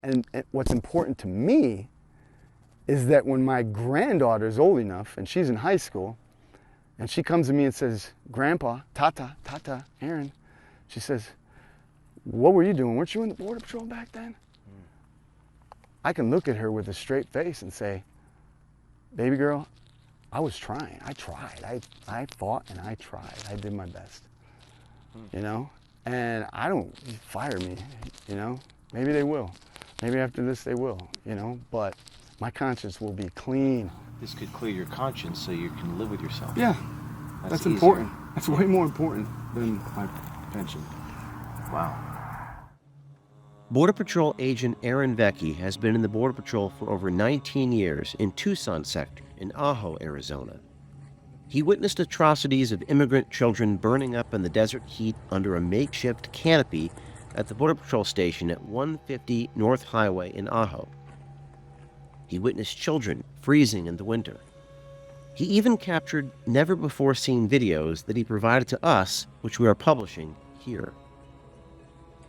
And what's important to me is that when my granddaughter is old enough, and she's in high school, and she comes to me and says, Grandpa, Tata, Aaron, she says, what were you doing? Weren't you in the Border Patrol back then? I can look at her with a straight face and say, baby girl, I was trying. I tried. I fought and I tried. I did my best, you know? And I don't fire me, you know? Maybe they will. Maybe after this they will, you know? But my conscience will be clean. This could clear your conscience so you can live with yourself. Yeah, that's important. That's way more important than my pension. Wow. Border Patrol agent Aaron Veckey has been in the Border Patrol for over 19 years in Tucson sector in Ajo, Arizona. He witnessed atrocities of immigrant children burning up in the desert heat under a makeshift canopy at the Border Patrol station at 150 North Highway in Ajo. He witnessed children freezing in the winter. He even captured never-before-seen videos that he provided to us, which we are publishing here.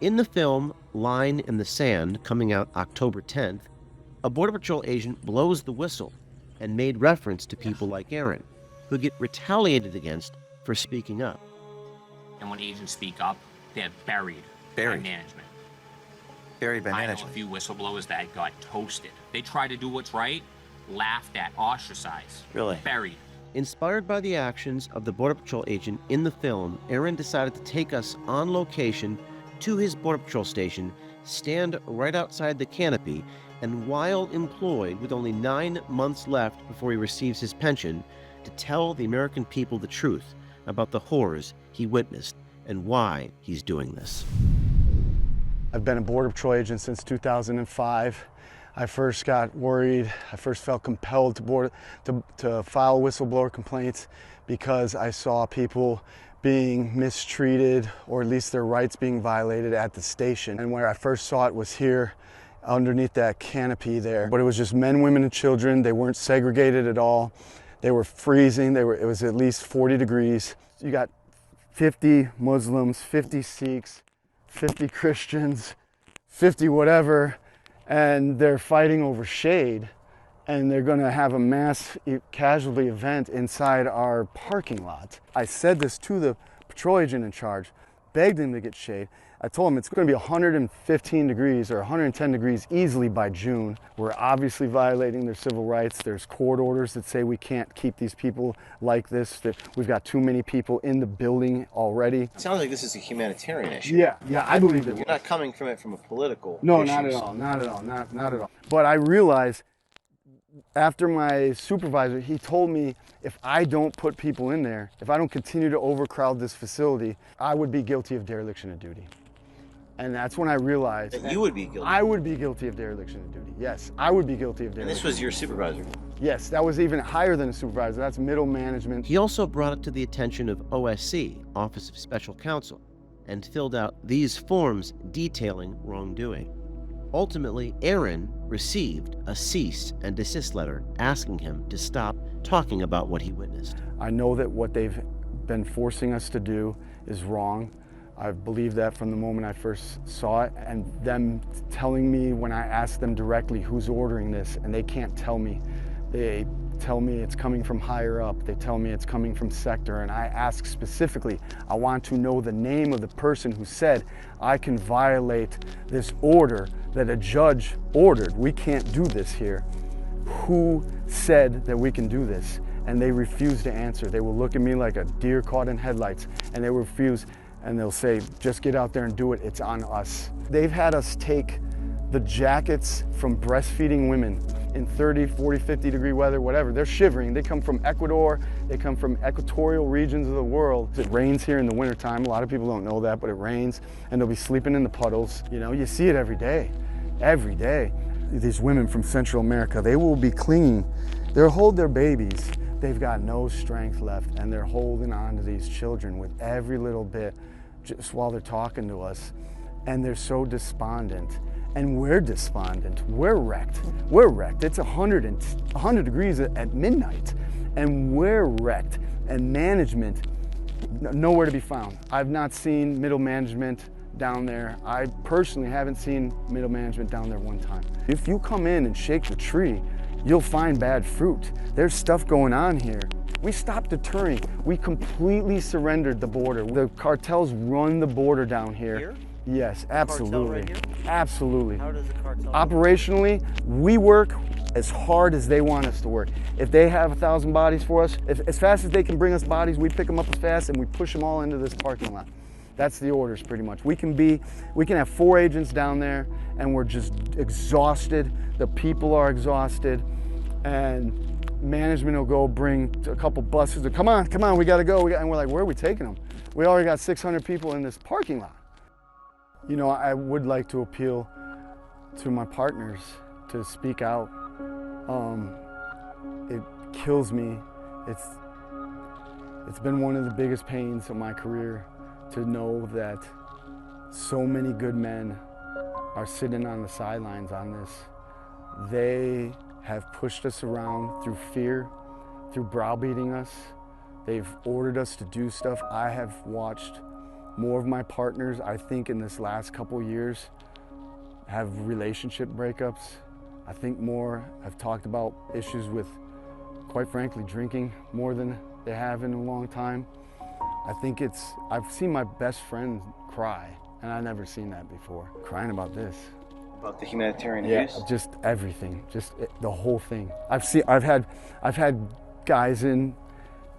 In the film Line in the Sand, coming out October 10th, a Border Patrol agent blows the whistle and made reference to people like Aaron, who get retaliated against for speaking up. And when agents speak up, they're buried by management. Buried by I know management. a few whistleblowers that got toasted. They try to do what's right, laughed at, ostracized. Really? Buried. Inspired by the actions of the Border Patrol agent in the film, Aaron decided to take us on location to his Border Patrol station, stand right outside the canopy, and while employed with only 9 months left before he receives his pension, to tell the American people the truth about the horrors he witnessed and why he's doing this. I've been a Border Patrol agent since 2005. I first got worried, I first felt compelled to file whistleblower complaints because I saw people being mistreated, or at least their rights being violated at the station. And where I first saw it was here underneath that canopy there. But it was just men, women, and children. They weren't segregated at all. They were freezing. It was at least 40 degrees. You got 50 Muslims, 50 Sikhs, 50 Christians, 50 whatever, and they're fighting over shade. And they're going to have a mass casualty event inside our parking lot. I said this to the patrol agent in charge, begged him to get shade. I told him it's going to be 115 degrees or 110 degrees easily by June. We're obviously violating their civil rights. There's court orders that say we can't keep these people like this, that we've got too many people in the building already. It sounds like this is a humanitarian issue. Yeah, I believe it. You're not coming from it from a political No, issues. not at all, not at all. But I realized after my supervisor, he told me if I don't put people in there, if I don't continue to overcrowd this facility, I would be guilty of dereliction of duty. And that's when I realized that you would be guilty. I would be guilty of dereliction of duty. Yes, I would be guilty of dereliction. And this was your supervisor? Yes, that was even higher than a supervisor. That's middle management. He also brought it to the attention of OSC, Office of Special Counsel, and filled out these forms detailing wrongdoing. Ultimately, Aaron received a cease and desist letter asking him to stop talking about what he witnessed. I know that what they've been forcing us to do is wrong. I've believed that from the moment I first saw it, and them telling me when I ask them directly who's ordering this, and they can't tell me. They tell me it's coming from higher up. They tell me it's coming from sector, and I ask specifically, I want to know the name of the person who said, I can violate this order that a judge ordered. We can't do this here. Who said that we can do this? And they refuse to answer. They will look at me like a deer caught in headlights, and they refuse, and they'll say, just get out there and do it, it's on us. They've had us take the jackets from breastfeeding women in 30, 40, 50 degree weather, whatever. They're shivering. They come from Ecuador. They come from equatorial regions of the world. It rains here in the wintertime. A lot of people don't know that, but it rains, and they'll be sleeping in the puddles. You know, you see it every day, every day. These women from Central America, they will be clinging. They'll hold their babies. They've got no strength left, and they're holding on to these children with every little bit just while they're talking to us. And they're so despondent. And we're despondent. We're wrecked. We're wrecked. It's 100 degrees at midnight, and we're wrecked. And management, nowhere to be found. I've not seen middle management down there. I personally haven't seen middle management down there one time. If you come in and shake the tree, you'll find bad fruit. There's stuff going on here. We stopped deterring. We completely surrendered the border. The cartels run the border down here. Here? Yes, absolutely. Cartel right here? Absolutely. How does the cartel? Operationally, we work as hard as they want us to work. If they have 1,000 bodies for us, as fast as they can bring us bodies, we pick them up as fast and we push them all into this parking lot. That's the orders pretty much. We can have 4 agents down there and we're just exhausted. The people are exhausted and management will go bring a couple buses. Come on, we gotta go. And we're like, where are we taking them? We already got 600 people in this parking lot. You know, I would like to appeal to my partners to speak out. It kills me. It's been one of the biggest pains of my career to know that so many good men are sitting on the sidelines on this. They have pushed us around through fear, through browbeating us. They've ordered us to do stuff. I have watched more of my partners, I think in this last couple years, have relationship breakups. I think more have talked about issues with, quite frankly, drinking more than they have in a long time. I've seen my best friend cry, and I've never seen that before. Crying about this. About the humanitarian Yeah, abuse? just everything, the whole thing. I've had guys in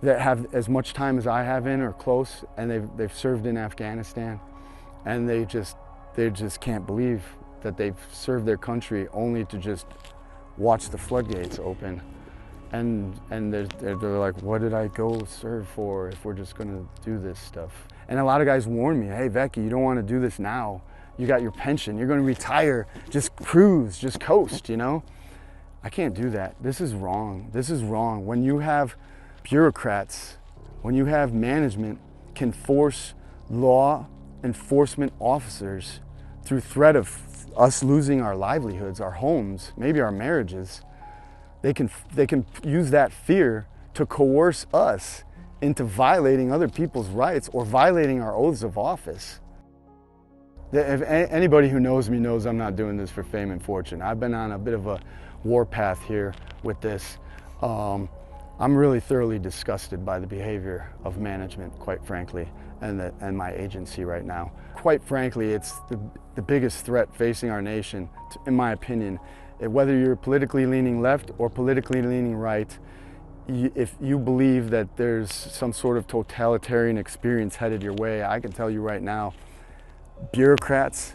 that have as much time as I have in or close, and they've served in Afghanistan, and they just can't believe that they've served their country only to just watch the floodgates open. And they're like, what did I go serve for if we're just gonna do this stuff? And a lot of guys warn me, hey Veckey, you don't wanna do this now. You got your pension, you're gonna retire, just cruise, just coast, you know? I can't do that. This is wrong. This is wrong. When you have bureaucrats, when you have management can force law enforcement officers through threat of us losing our livelihoods, our homes, maybe our marriages, they can use that fear to coerce us into violating other people's rights or violating our oaths of office. If anybody who knows me knows I'm not doing this for fame and fortune. I've been on a bit of a warpath here with this. I'm really thoroughly disgusted by the behavior of management, quite frankly, and my agency right now. Quite frankly, it's the biggest threat facing our nation, in my opinion. Whether you're politically leaning left or politically leaning right, if you believe that there's some sort of totalitarian experience headed your way, I can tell you right now, bureaucrats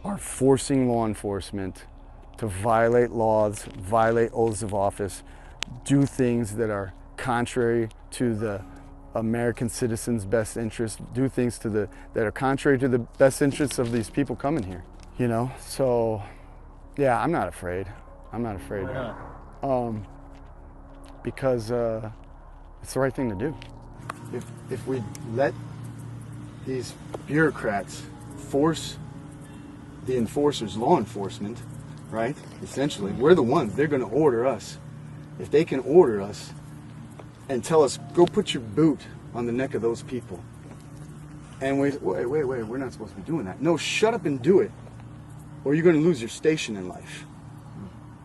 are forcing law enforcement to violate laws, violate oaths of office, do things that are contrary to the American citizens' best interest, do things that are contrary to the best interests of these people coming here, you know? So, yeah, I'm not afraid. I'm not afraid. Why not? Because it's the right thing to do. If we let these bureaucrats force the enforcers, law enforcement, right? Essentially, we're the ones, they're gonna order us. If they can order us and tell us, go put your boot on the neck of those people. And wait, we're not supposed to be doing that. No, shut up and do it, or you're gonna lose your station in life.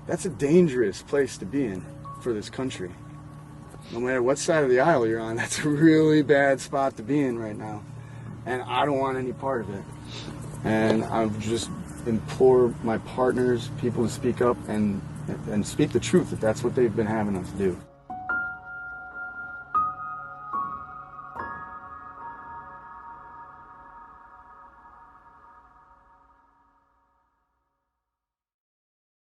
That's a dangerous place to be in for this country. No matter what side of the aisle you're on, that's a really bad spot to be in right now. And I don't want any part of it. And I just implore my partners, people to speak up and speak the truth if that's what they've been having us do.